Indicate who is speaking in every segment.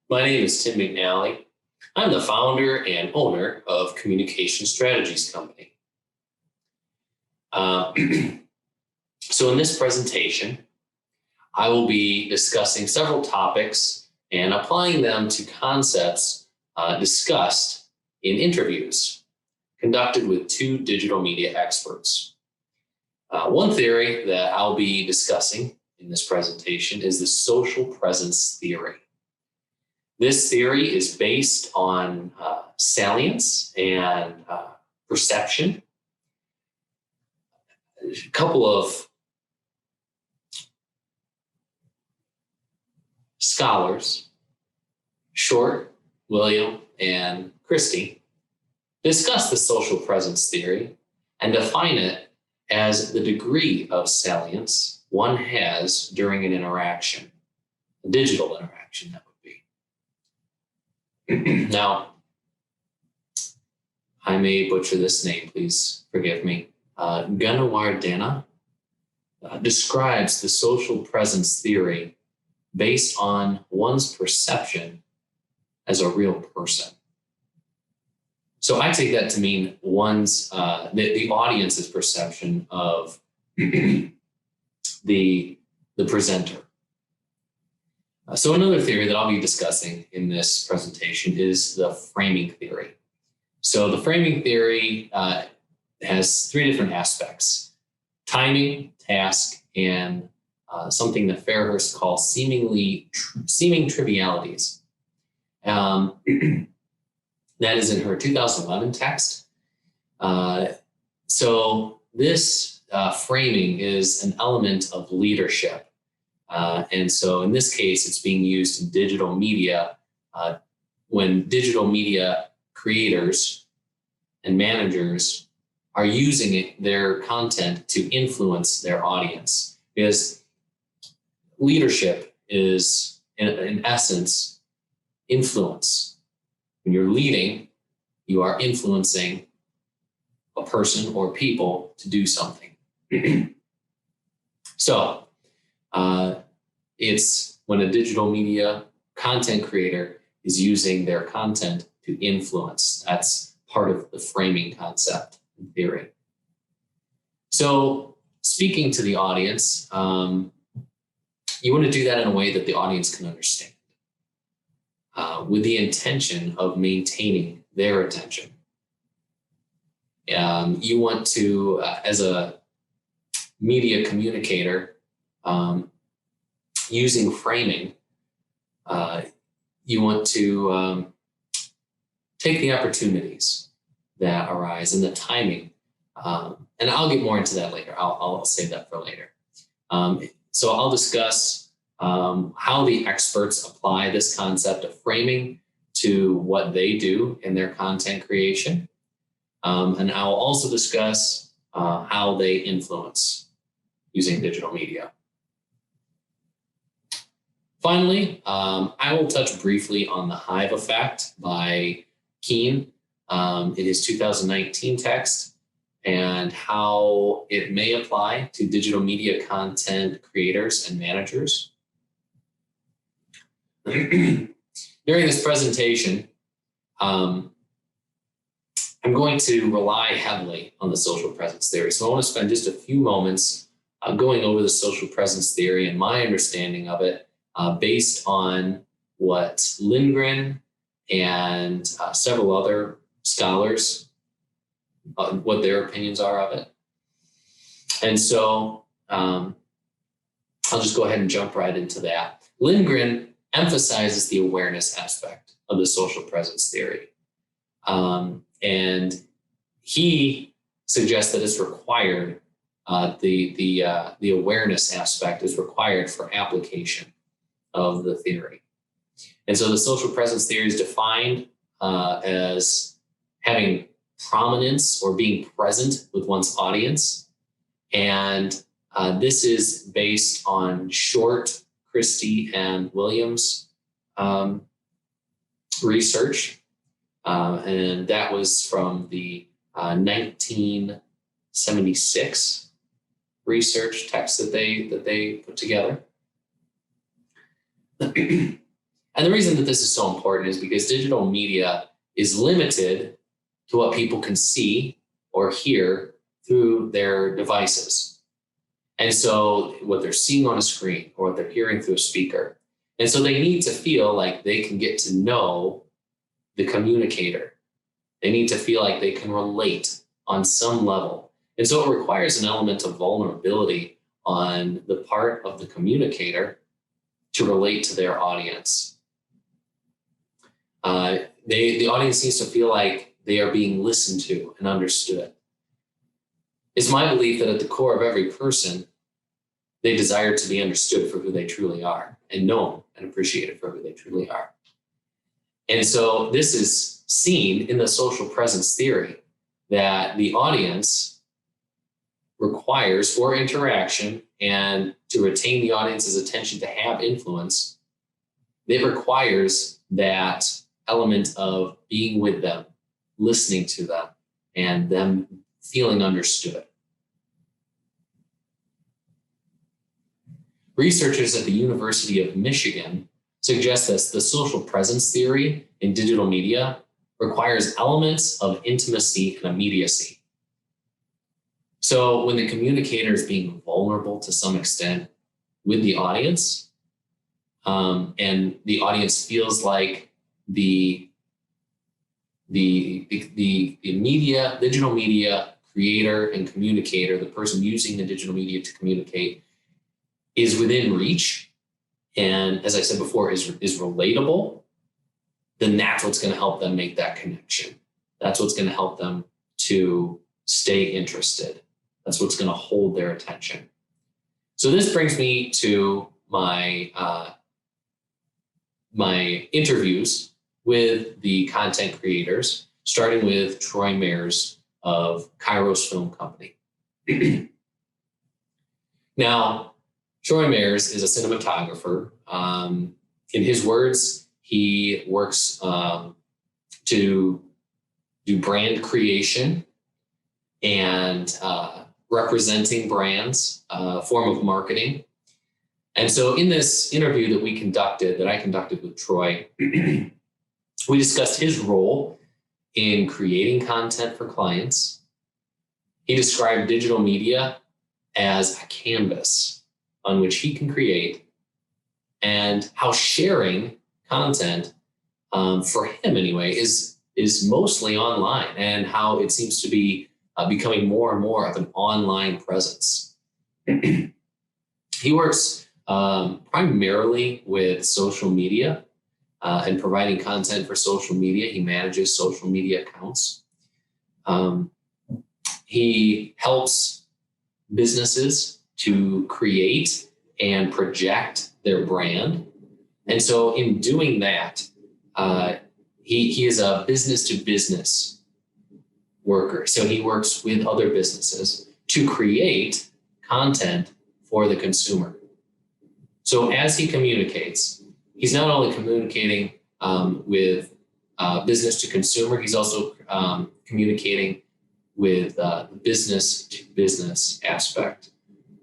Speaker 1: My name is Tim McNally. I'm the founder and owner of Communication Strategies Company. So in this presentation, I will be discussing several topics and applying them to concepts discussed in interviews conducted with two digital media experts. One theory that I'll be discussing in this presentation is the social presence theory. This theory is based on salience and perception. A couple of scholars, Short, William, and Christie, discuss the social presence theory and define it as the degree of salience one has during an interaction, a digital interaction that would be. Now, I may butcher this name, please forgive me. Gunawardena describes the social presence theory based on one's perception as a real person. So I take that to mean one's the audience's perception of the presenter. So another theory that I'll be discussing in this presentation is the framing theory. So the framing theory has three different aspects: timing, task, and something that Fairhurst calls seeming trivialities. That is in her 2011 text. So this framing is an element of leadership. And so in this case, it's being used in digital media when digital media creators and managers are using their content to influence their audience. Because leadership is, in essence, influence. When you're leading, you are influencing a person or people to do something. So it's when a digital media content creator is using their content to influence. That's part of the framing concept in theory. So speaking to the audience, you want to do that in a way that the audience can understand, with the intention of maintaining their attention. You want to, as a media communicator, using framing, you want to take the opportunities that arise and the timing. And I'll get more into that later. I'll save that for later. So I'll discuss how the experts apply this concept of framing to what they do in their content creation. And I'll also discuss how they influence using digital media. Finally, I will touch briefly on the hive effect by Keene in his 2019 text and how it may apply to digital media content creators and managers. During this presentation, I'm going to rely heavily on the social presence theory. So I want to spend just a few moments going over the social presence theory and my understanding of it based on what Lindgren and several other scholars, what their opinions are of it. And so I'll just go ahead and jump right into that. Lindgren emphasizes the awareness aspect of the social presence theory. And he suggests that it's required, the awareness aspect is required for application of the theory. And so the social presence theory is defined as having prominence or being present with one's audience. And this is based on Short, Christie, and Williams' research. And that was from the 1976 research text that they put together. And the reason that this is so important is because digital media is limited to what people can see or hear through their devices. And so what they're seeing on a screen or what they're hearing through a speaker. And so they need to feel like they can get to know the communicator. They need to feel like they can relate on some level. And so it requires an element of vulnerability on the part of the communicator to relate to their audience. The audience needs to feel like they are being listened to and understood. It's my belief that at the core of every person, they desire to be understood for who they truly are and known and appreciated for who they truly are. And so this is seen in the social presence theory that the audience requires for interaction and to retain the audience's attention to have influence. It requires that element of being with them, listening to them, and them feeling understood. Researchers at the University of Michigan suggest that the social presence theory in digital media requires elements of intimacy and immediacy. So when the communicator is being vulnerable to some extent with the audience, and the audience feels like the media, digital media creator and communicator, the person using the digital media to communicate, is within reach, and as I said before, is relatable, then that's what's going to help them make that connection. That's what's going to help them to stay interested. That's what's going to hold their attention. So this brings me to my my interviews with the content creators, starting with Troy Mayers of Kairos Film Company. Now, Troy Mayers is a cinematographer. In his words, he works to do brand creation and representing brands, form of marketing. And so in this interview that I conducted with Troy, we discussed his role in creating content for clients. He described digital media as a canvas on which he can create, and how sharing content for him anyway is mostly online, and how it seems to be becoming more and more of an online presence. He works primarily with social media and providing content for social media. He manages social media accounts. He helps businesses to create and project their brand. And so in doing that, he is a business to business worker. So he works with other businesses to create content for the consumer. So as he communicates, he's not only communicating with business to consumer, he's also communicating with the business to business aspect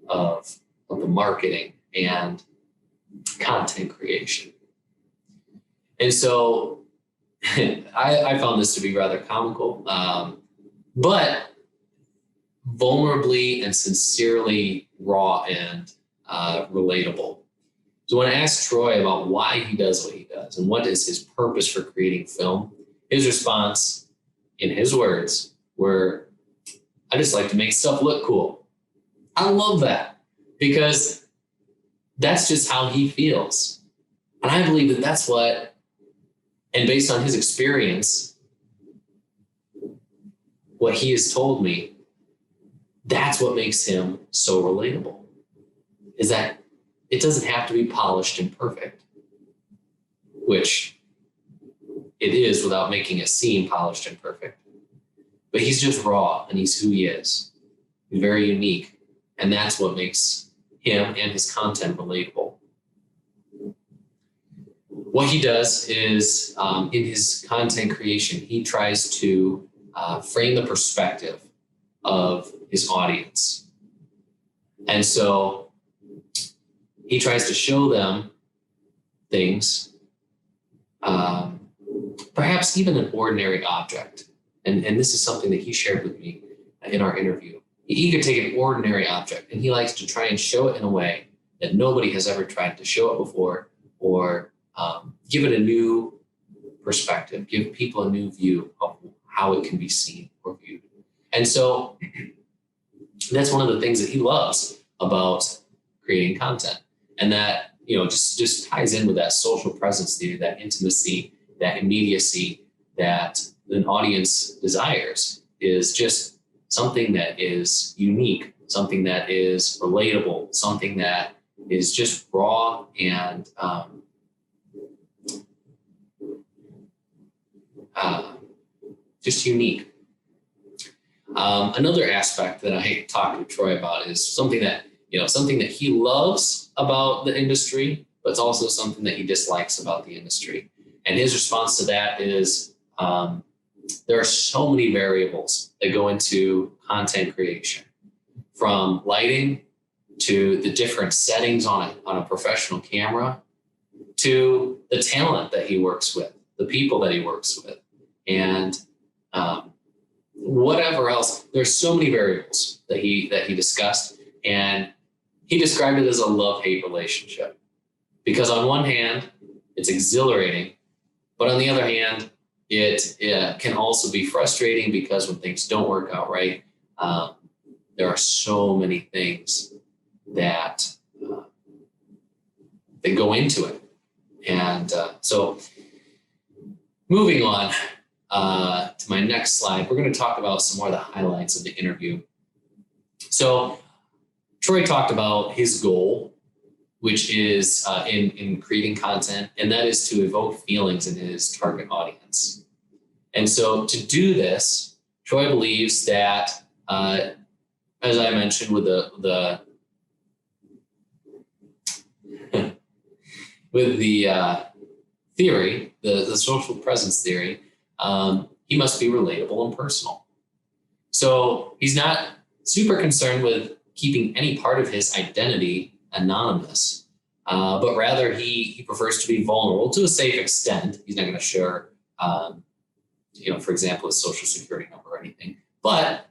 Speaker 1: of the marketing and content creation. And so I found this to be rather comical, but vulnerably and sincerely raw and relatable. So when I asked Troy about why he does what he does and what is his purpose for creating film, his response, in his words, were, "I just like to make stuff look cool." I love that, because that's just how he feels. And I believe that that's what, and based on his experience, what he has told me, that's what makes him so relatable, is that it doesn't have to be polished and perfect, which it is without making it seem polished and perfect. But he's just raw, and he's who he is. He's very unique, and that's what makes him and his content relatable. What he does is, in his content creation, he tries to frame the perspective of his audience. And so he tries to show them things perhaps even an ordinary object. And this is something that he shared with me in our interview. He could take an ordinary object and he likes to try and show it in a way that nobody has ever tried to show it before, or give it a new perspective, give people a new view of how it can be seen or viewed. And so that's one of the things that he loves about creating content. And that, just ties in with that social presence theory, that intimacy, that immediacy that an audience desires, is just something that is unique, something that is relatable, something that is just raw and just unique. Another aspect that I talked with Troy about is something that he loves about the industry, but it's also something that he dislikes about the industry. And his response to that is there are so many variables that go into content creation, from lighting to the different settings on a professional camera, to the talent that he works with, the people that he works with, and whatever else. There's so many variables that he discussed, and he described it as a love-hate relationship. Because on one hand, it's exhilarating, but on the other hand, it can also be frustrating, because when things don't work out right, there are so many things that go into it. And so moving on to my next slide, we're going to talk about some more of the highlights of the interview. So Troy talked about his goal, which is in creating content, and that is to evoke feelings in his target audience. And so to do this, Troy believes that, as I mentioned with the theory, the social presence theory, he must be relatable and personal. So he's not super concerned with keeping any part of his identity anonymous, but rather he prefers to be vulnerable to a safe extent. He's not going to share, for example, his social security number or anything. But,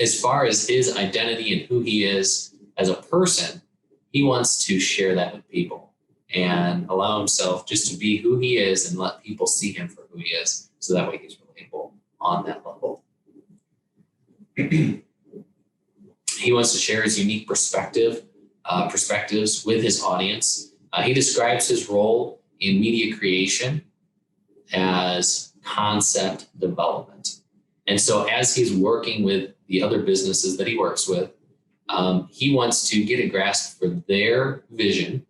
Speaker 1: as far as his identity and who he is as a person, he wants to share that with people and allow himself just to be who he is and let people see him for who he is. So that way he's relatable on that level. He wants to share his unique perspectives with his audience. He describes his role in media creation as concept development. And so as he's working with the other businesses that he works with, he wants to get a grasp for their vision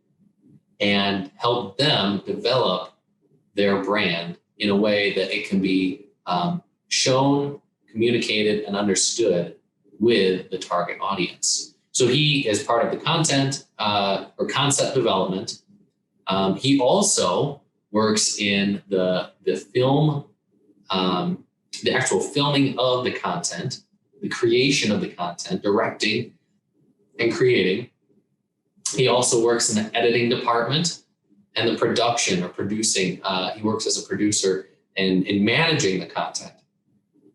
Speaker 1: and help them develop their brand in a way that it can be shown, communicated, and understood with the target audience. So he is part of the content or concept development. He also works in the film, the actual filming of the content, the creation of the content, directing and creating. He also works in the editing department and the production or producing. He works as a producer in managing the content,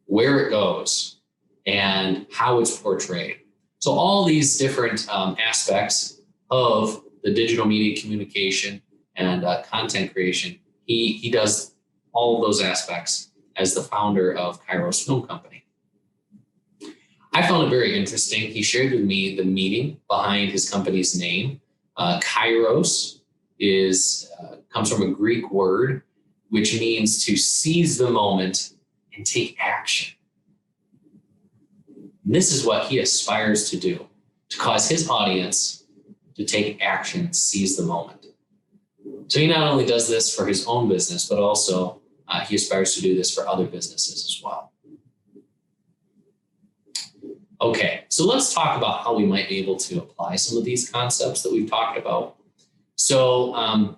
Speaker 1: where it goes, and how it's portrayed. So all these different aspects of the digital media communication and content creation, he does all of those aspects as the founder of Kairos Film Company. I found it very interesting. He shared with me the meaning behind his company's name. Kairos comes from a Greek word, which means to seize the moment and take action. And this is what he aspires to do, to cause his audience to take action and seize the moment. So he not only does this for his own business, but also he aspires to do this for other businesses as well. Okay, so let's talk about how we might be able to apply some of these concepts that we've talked about. So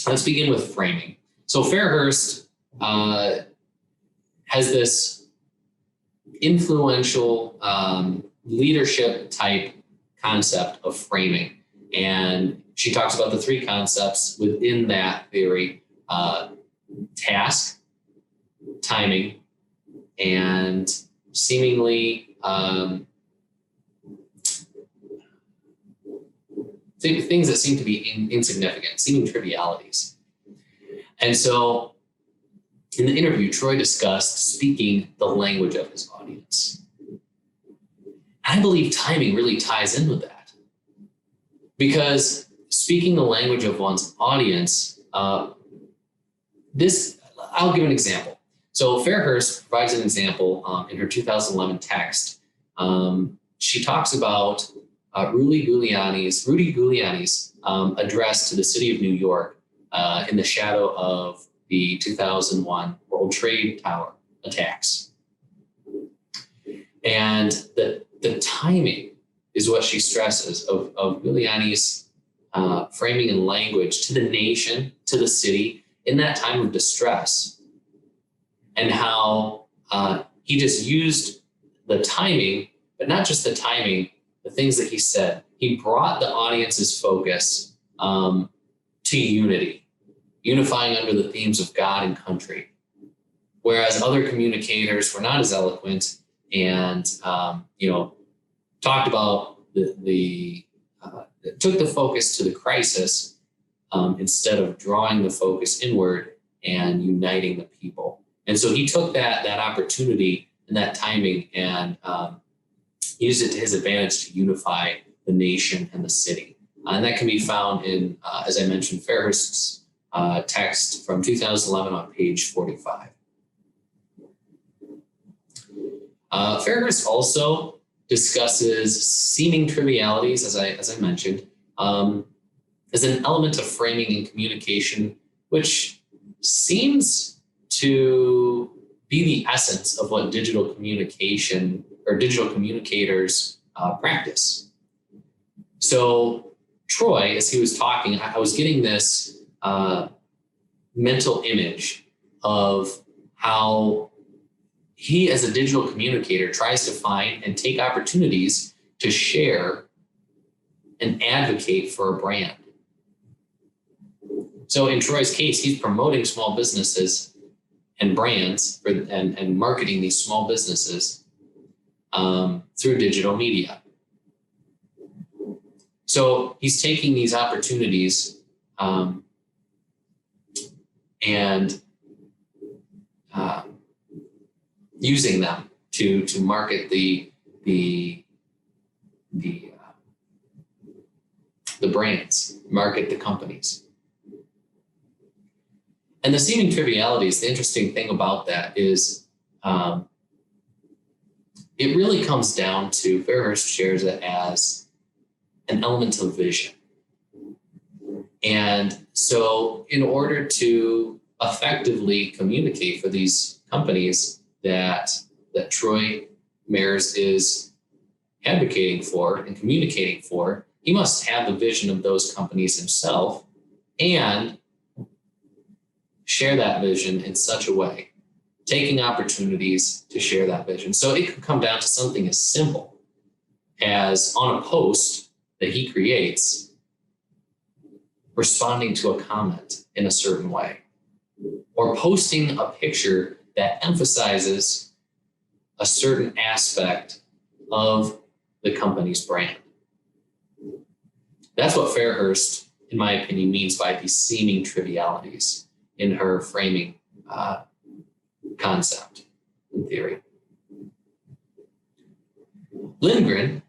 Speaker 1: let's begin with framing. So Fairhurst has this influential leadership type concept of framing. And She talks about the three concepts within that theory: task, timing, and seemingly things that seem to be insignificant, seeming trivialities. And so in the interview, Troy discussed speaking the language of his audience. I believe timing really ties in with that, because speaking the language of one's audience, I'll give an example. So Fairhurst provides an example in her 2011 text. She talks about Rudy Giuliani's address to the city of New York in the shadow of the 2001 World Trade Tower attacks. And the timing is what she stresses of Giuliani's framing and language to the nation, to the city in that time of distress, and how he just used the timing, but not just the timing, the things that he said. He brought the audience's focus to unity, unifying under the themes of God and country, whereas other communicators were not as eloquent and talked about took the focus to the crisis instead of drawing the focus inward and uniting the people. And so he took that opportunity and that timing and used it to his advantage to unify the nation and the city. And that can be found in, as I mentioned, Fairhurst's text from 2011 on page 45. Fairhurst also discusses seeming trivialities, as I mentioned, as an element of framing and communication, which seems to be the essence of what digital communication or digital communicators practice. So Troy, as he was talking, I was getting this mental image of how he, as a digital communicator, tries to find and take opportunities to share and advocate for a brand. So in Troy's case, he's promoting small businesses and brands and marketing these small businesses through digital media. So he's taking these opportunities and using them to market the brands, market the companies. And the seeming trivialities, the interesting thing about that is it really comes down to, Fairhurst shares it as an element of vision. And so in order to effectively communicate for these companies that Troy Mayers is advocating for and communicating for, he must have the vision of those companies himself and share that vision in such a way, taking opportunities to share that vision. So it could come down to something as simple as, on a post that he creates, responding to a comment in a certain way, or posting a picture that emphasizes a certain aspect of the company's brand. That's what Fairhurst, in my opinion, means by these seeming trivialities in her framing concept and theory. Lindgren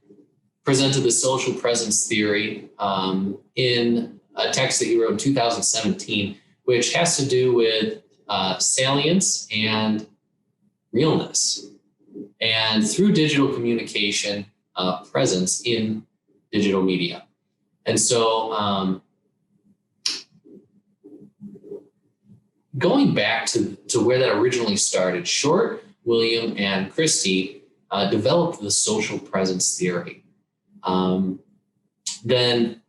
Speaker 1: presented the social presence theory in a text that he wrote in 2017, which has to do with salience and realness, and through digital communication, presence in digital media. And so going back to where that originally started, Short, William, and Christie developed the social presence theory. Then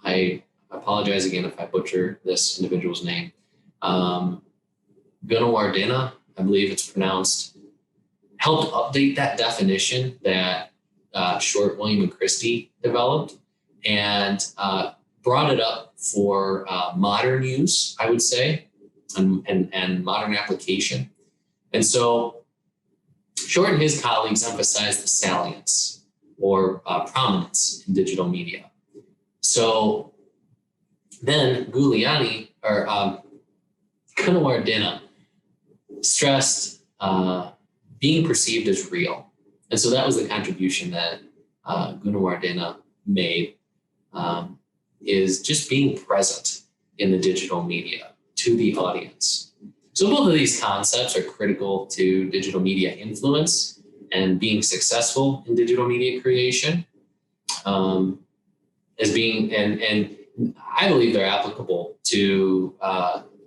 Speaker 1: I apologize again if I butcher this individual's name. Gunawardena, I believe it's pronounced, helped update that definition that short William and Christie developed and brought it up for modern use, I would say, and modern application. And so Short and his colleagues emphasized the salience or prominence in digital media. So then Gunawardena stressed being perceived as real. And so that was the contribution that Gunawardena made, is just being present in the digital media to the audience. So both of these concepts are critical to digital media influence and being successful in digital media creation, as being, and I believe they're applicable to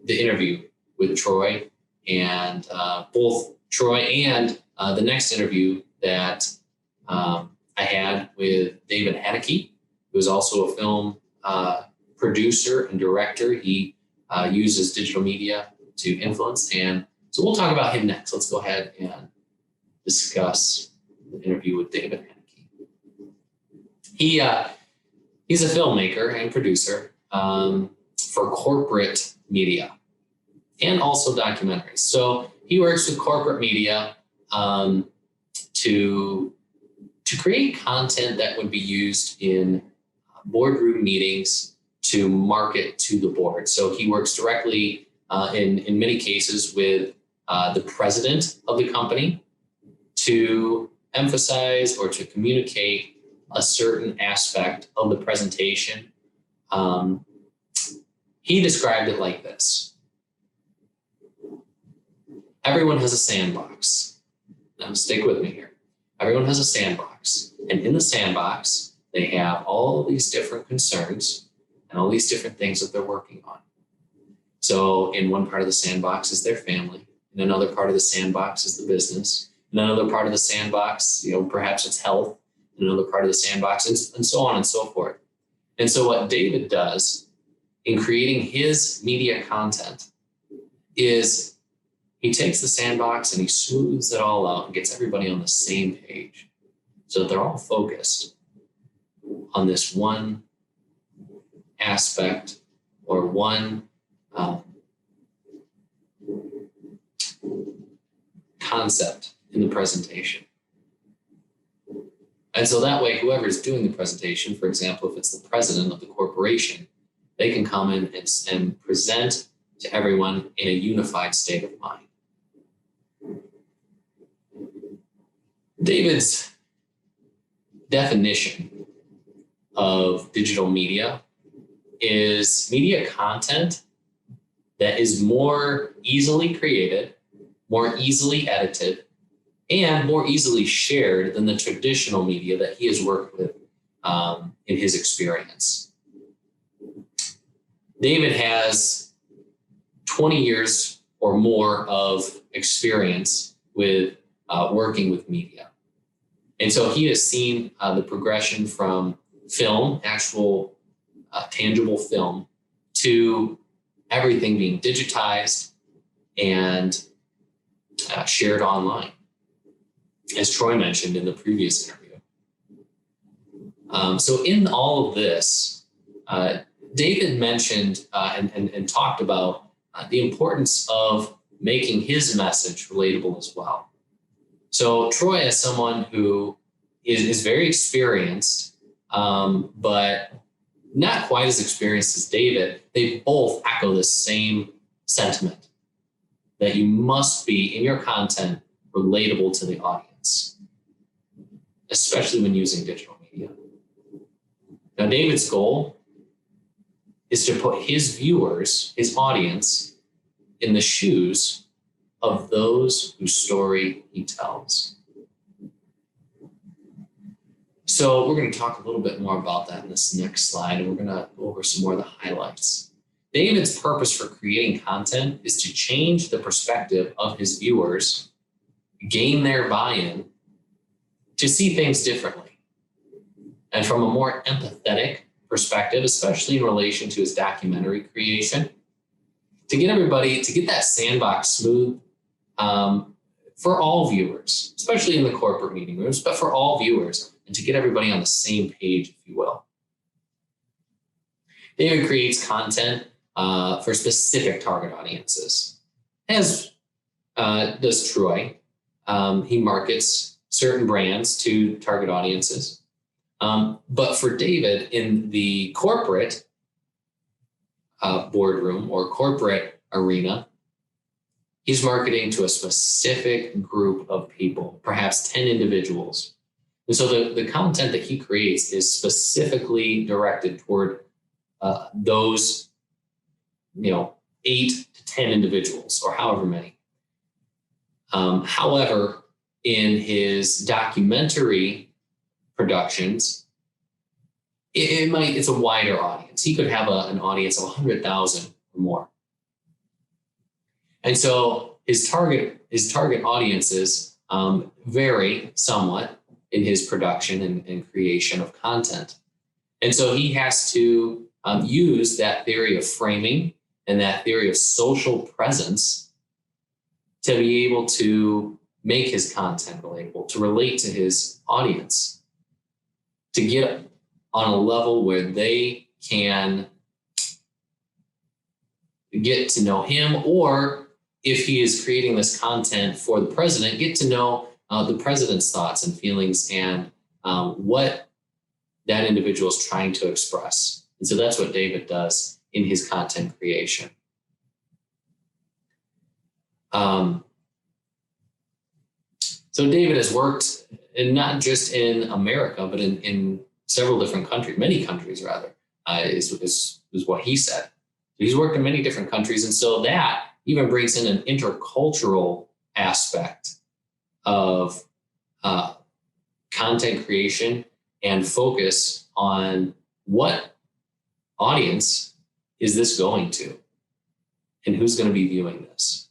Speaker 1: the interview with Troy, and both Troy and the next interview that I had with David Haneke, who is also a film producer and director. He uses digital media to influence. And so we'll talk about him next. Let's go ahead and discuss the interview with David Haneke. He's a filmmaker and producer for corporate media and also documentaries. So he works with corporate media to create content that would be used in boardroom meetings to market to the board. So he works directly in many cases with the president of the company to emphasize or to communicate a certain aspect of the presentation. He described it like this: everyone has a sandbox. Now stick with me here. Everyone has a sandbox, and in the sandbox, they have all these different concerns and all these different things that they're working on. So in one part of the sandbox is their family. In another part of the sandbox is the business. In another part of the sandbox, perhaps it's health. In another part of the sandbox, and so on and so forth. And so what David does in creating his media content is he takes the sandbox and he smooths it all out and gets everybody on the same page so that they're all focused on this one aspect or one concept in the presentation. And so that way, whoever's doing the presentation, for example, if it's the president of the corporation, they can come in and present to everyone in a unified state of mind. David's definition of digital media is media content that is more easily created, more easily edited, and more easily shared than the traditional media that he has worked with in his experience. David has 20 years or more of experience with working with media. And so he has seen the progression from film, actual tangible film, to everything being digitized and shared online, as Troy mentioned in the previous interview. So in all of this, David mentioned and talked about the importance of making his message relatable as well. So Troy, as someone who is very experienced, but not quite as experienced as David, they both echo the same sentiment that you must be in your content relatable to the audience, especially when using digital media. Now, David's goal is to put his viewers, his audience, in the shoes of those whose story he tells. So we're going to talk a little bit more about that in this next slide, and we're going to go over some more of the highlights. David's purpose for creating content is to change the perspective of his viewers, gain their buy-in, to see things differently, and from a more empathetic perspective, especially in relation to his documentary creation, to get everybody, to get that sandbox smooth for all viewers, especially in the corporate meeting rooms, but for all viewers, and and to get everybody on the same page, if you will. David creates content for specific target audiences, as does Troy. He markets certain brands to target audiences. But for David, in the corporate boardroom or corporate arena, he's marketing to a specific group of people, perhaps 10 individuals. And so the content that he creates is specifically directed toward those, 8 to 10 individuals or however many. However, in his documentary productions, it's a wider audience. He could have an audience of 100,000 or more. And so his target audiences vary somewhat in his production and creation of content. And so he has to use that theory of framing and that theory of social presence to be able to make his content relatable, to relate to his audience, to get on a level where they can get to know him, or if he is creating this content for the president, get to know the president's thoughts and feelings and what that individual is trying to express. And so that's what David does in his content creation. So David has worked, and not just in America, but in several different countries, many countries rather, is what he said. He's worked in many different countries. And so that even brings in an intercultural aspect of content creation and focus on what audience is this going to and who's going to be viewing this.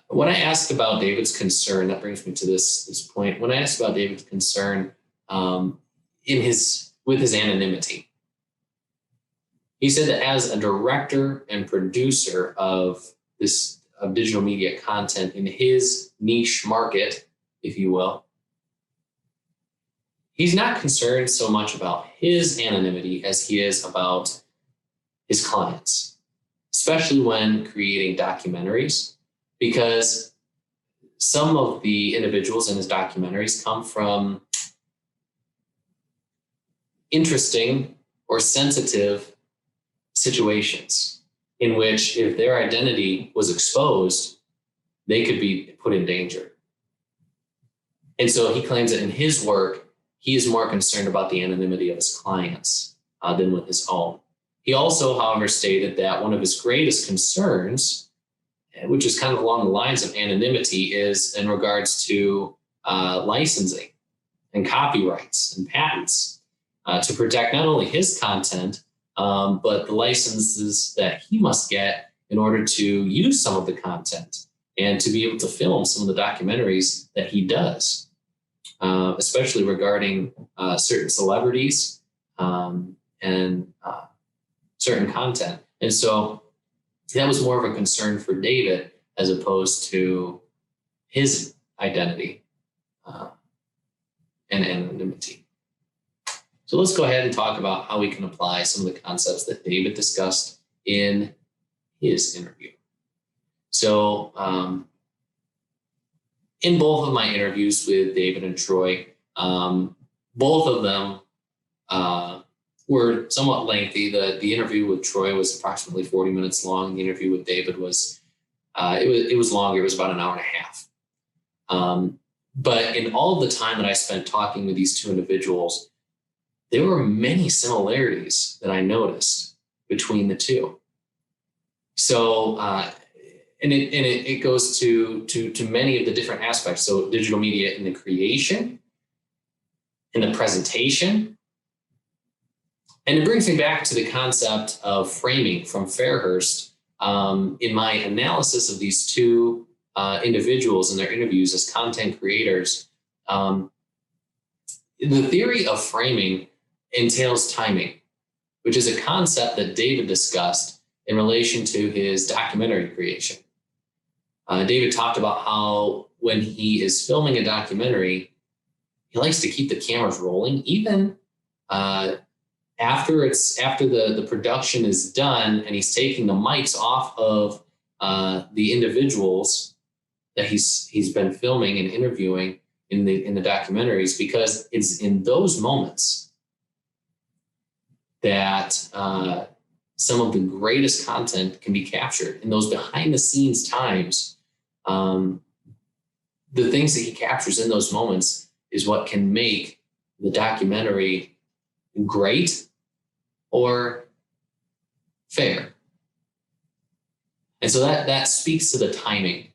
Speaker 1: When I asked about David's concern, that brings me to this point. When I asked about David's concern with his anonymity, he said that as a director and producer of digital media content in his niche market, if you will, he's not concerned so much about his anonymity as he is about his clients, especially when creating documentaries, because some of the individuals in his documentaries come from interesting or sensitive situations in which if their identity was exposed, they could be put in danger. And so he claims that in his work, he is more concerned about the anonymity of his clients than with his own. He also, however, stated that one of his greatest concerns, which is kind of along the lines of anonymity, is in regards to licensing and copyrights and patents to protect not only his content, but the licenses that he must get in order to use some of the content and to be able to film some of the documentaries that he does, especially regarding certain celebrities and certain content. And so that was more of a concern for David as opposed to his identity and anonymity. So let's go ahead and talk about how we can apply some of the concepts that David discussed in his interview. So in both of my interviews with David and Troy, both of them were somewhat lengthy. The interview with Troy was approximately 40 minutes long. The interview with David was it was longer. It was about an hour and a half. But in all of the time that I spent talking with these two individuals, there were many similarities that I noticed between the two. So, and it goes to many of the different aspects. So digital media in the creation, in the presentation. And it brings me back to the concept of framing from Fairhurst. In my analysis of these two individuals in their interviews as content creators, the theory of framing entails timing, which is a concept that David discussed in relation to his documentary creation. David talked about how when he is filming a documentary, he likes to keep the cameras rolling, even after the production is done, and he's taking the mics off of the individuals that he's been filming and interviewing in the documentaries, because it's in those moments that some of the greatest content can be captured. In those behind the scenes times, the things that he captures in those moments is what can make the documentary great or fair. And so that speaks to the timing.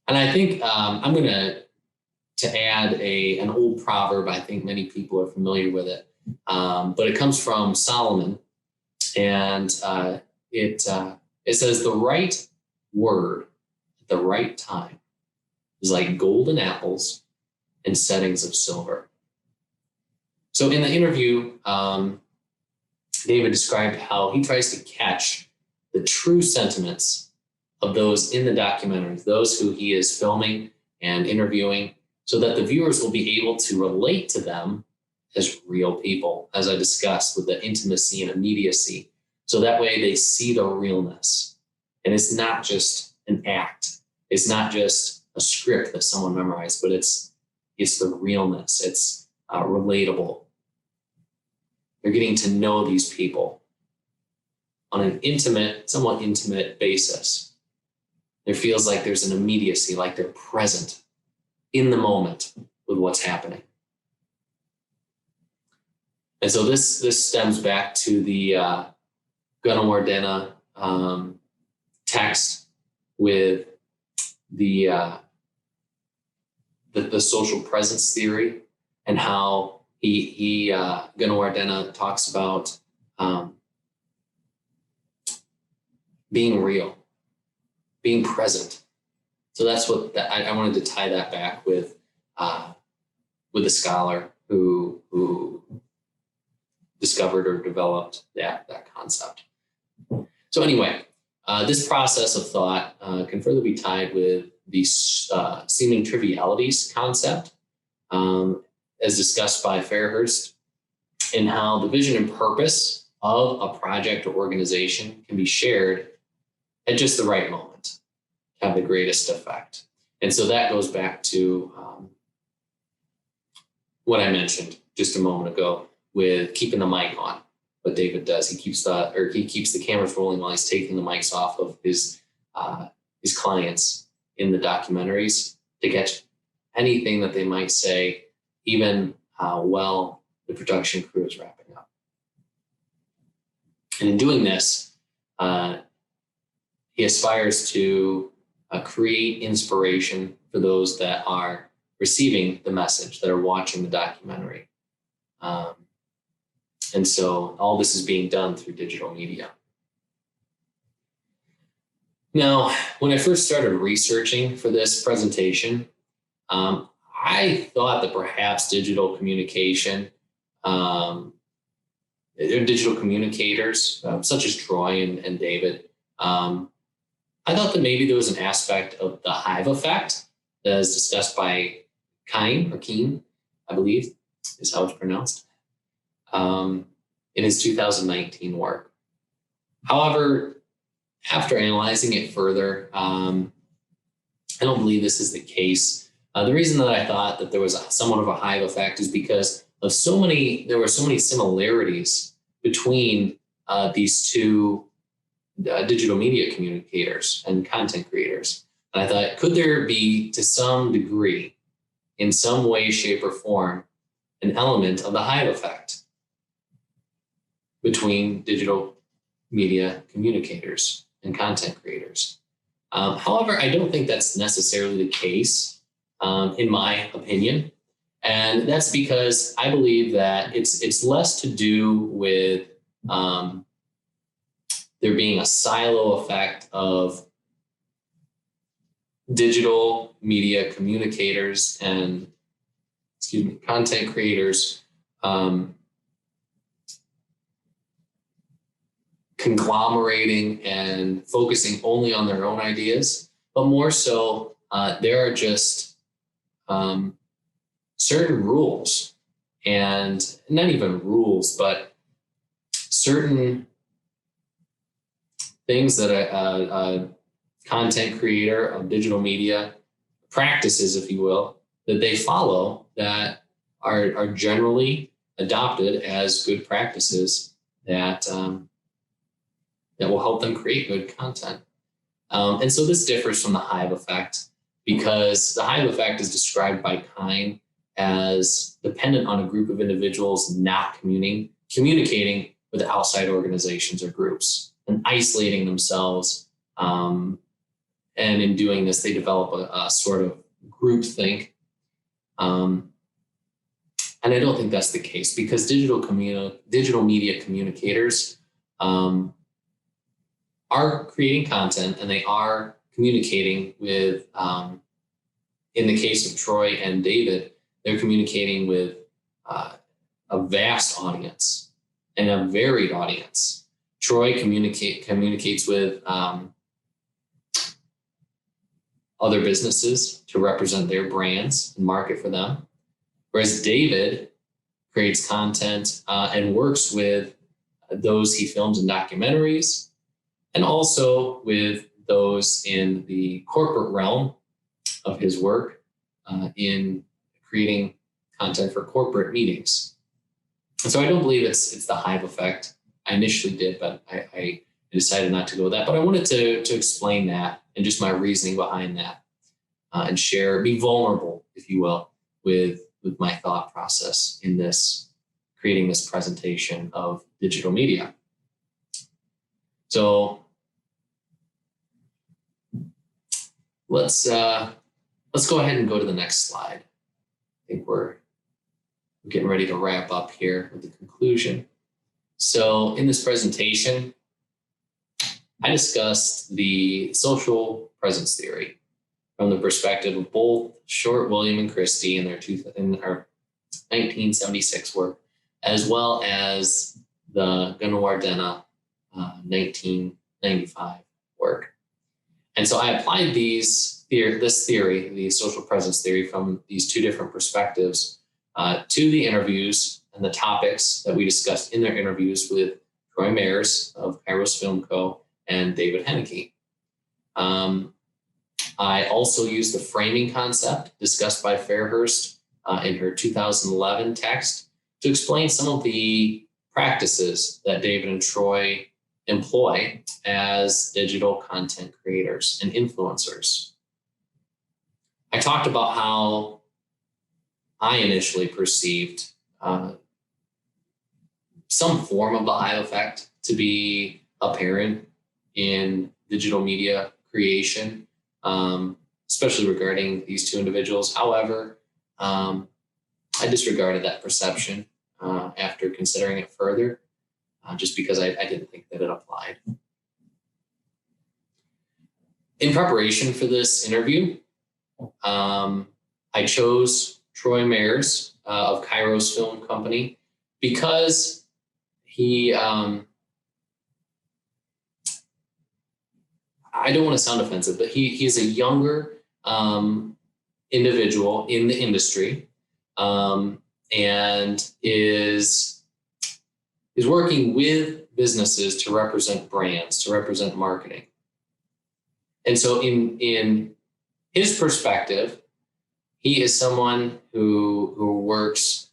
Speaker 1: And I think I'm going to add an old proverb. I think many people are familiar with it, but it comes from Solomon, and it says, "The right word at the right time is like golden apples and settings of silver." So in the interview, David described how he tries to catch the true sentiments of those in the documentaries, those who he is filming and interviewing, so that the viewers will be able to relate to them as real people, as I discussed, with the intimacy and immediacy. So that way they see the realness. And it's not just an act. It's not just a script that someone memorized, but it's the realness. It's relatable. You're getting to know these people on an intimate, somewhat intimate basis. There feels like there's an immediacy, like they're present in the moment with what's happening. And so this stems back to the Gunawardena text with the social presence theory, and how Gunawardena talks about being real, being present. So that's what I wanted to tie that back with a scholar who discovered or developed that concept. So anyway, this process of thought can further be tied with the seeming trivialities concept, as discussed by Fairhurst, in how the vision and purpose of a project or organization can be shared at just the right moment to have the greatest effect. And so that goes back to what I mentioned just a moment ago with keeping the mic on. What David does, he keeps the cameras rolling while he's taking the mics off of his clients in the documentaries to catch anything that they might say, even while the production crew is wrapping up. And in doing this, he aspires to create inspiration for those that are receiving the message, that are watching the documentary. And so all this is being done through digital media. Now, when I first started researching for this presentation, I thought that perhaps digital communication, digital communicators, such as Troy and David, I thought that maybe there was an aspect of the hive effect that is discussed by Keen, I believe is how it's pronounced, in his 2019 work. However, after analyzing it further, I don't believe this is the case. The reason that I thought that there was somewhat of a hive effect is because of there were so many similarities between these two digital media communicators and content creators. And I thought, could there be, to some degree, in some way, shape, or form, an element of the hive effect between digital media communicators and content creators? However, I don't think that's necessarily the case, in my opinion. And that's because I believe that it's less to do with there being a silo effect of digital media communicators and content creators conglomerating and focusing only on their own ideas, but more so there are just certain rules, and not even rules, but certain things that a content creator of digital media practices, if you will, that they follow that are generally adopted as good practices that that will help them create good content. And so this differs from the hive effect, because the hive effect is described by Kine as dependent on a group of individuals not communicating with outside organizations or groups and isolating themselves. And in doing this, they develop a sort of groupthink. And I don't think that's the case, because digital media communicators are creating content, and they are communicating with, in the case of Troy and David, they're communicating with a vast audience and a varied audience. Troy communicates with other businesses to represent their brands and market for them, whereas David creates content and works with those he films in documentaries, and also with those in the corporate realm of his work in creating content for corporate meetings. And so I don't believe it's the hive effect. I initially did, but I decided not to go with that. But I wanted to explain that and just my reasoning behind that, and be vulnerable, if you will, with my thought process in this, creating this presentation of digital media. So let's go ahead and go to the next slide. I think we're getting ready to wrap up here with the conclusion. So in this presentation, I discussed the social presence theory from the perspective of both Short, William, and Christie in their 1976 work, as well as the Gunawardena 1995 work. And so I applied this theory, the social presence theory, from these two different perspectives to the interviews and the topics that we discussed in their interviews with Troy Mayers of Kairos Film Co. and David Henneke. I also used the framing concept discussed by Fairhurst in her 2011 text to explain some of the practices that David and Troy employ as digital content creators and influencers. I talked about how I initially perceived some form of the hive effect to be apparent in digital media creation, especially regarding these two individuals. However, I disregarded that perception after considering it further, just because I didn't think that it applied. In preparation for this interview, I chose Troy Mayers of Kairos Film Company because he, I don't want to sound offensive, but he is a younger individual in the industry, and is working with businesses to represent brands, to represent marketing. And so in his perspective, he is someone who works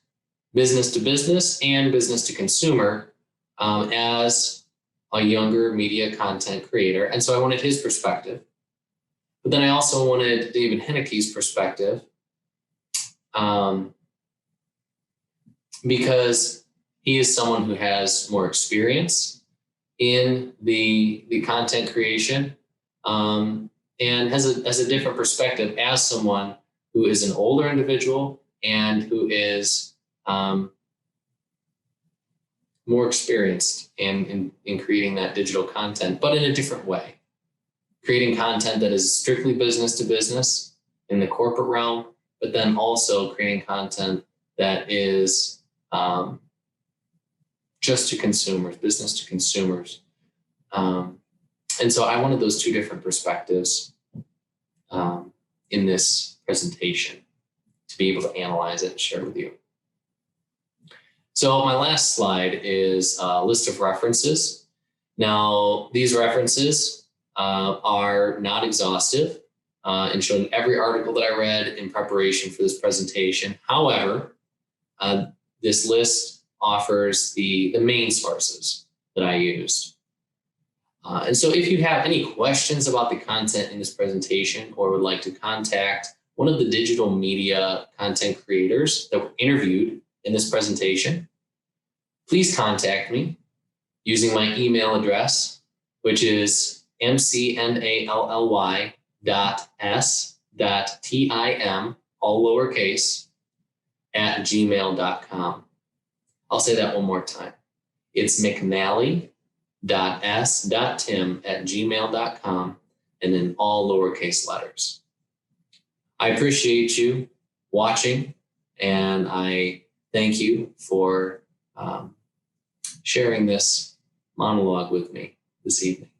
Speaker 1: business to business and business to consumer as a younger media content creator. And so I wanted his perspective. But then I also wanted David Henneke's perspective, because he is someone who has more experience in the content creation, and has a different perspective as someone who is an older individual and who is more experienced in creating that digital content, but in a different way. Creating content that is strictly business to business in the corporate realm, but then also creating content that is just to consumers, business to consumers. And so I wanted those two different perspectives in this presentation to be able to analyze it and share with you. So my last slide is a list of references. Now, these references are not exhaustive in showing every article that I read in preparation for this presentation. However, this list offers the main sources that I used. And so if you have any questions about the content in this presentation or would like to contact one of the digital media content creators that were interviewed in this presentation, please contact me using my email address, which is mcnally.s.tim, all lowercase, @gmail.com. I'll say that one more time. It's mcnally.s.tim@gmail.com, and then all lowercase letters. I appreciate you watching, and I thank you for sharing this monologue with me this evening.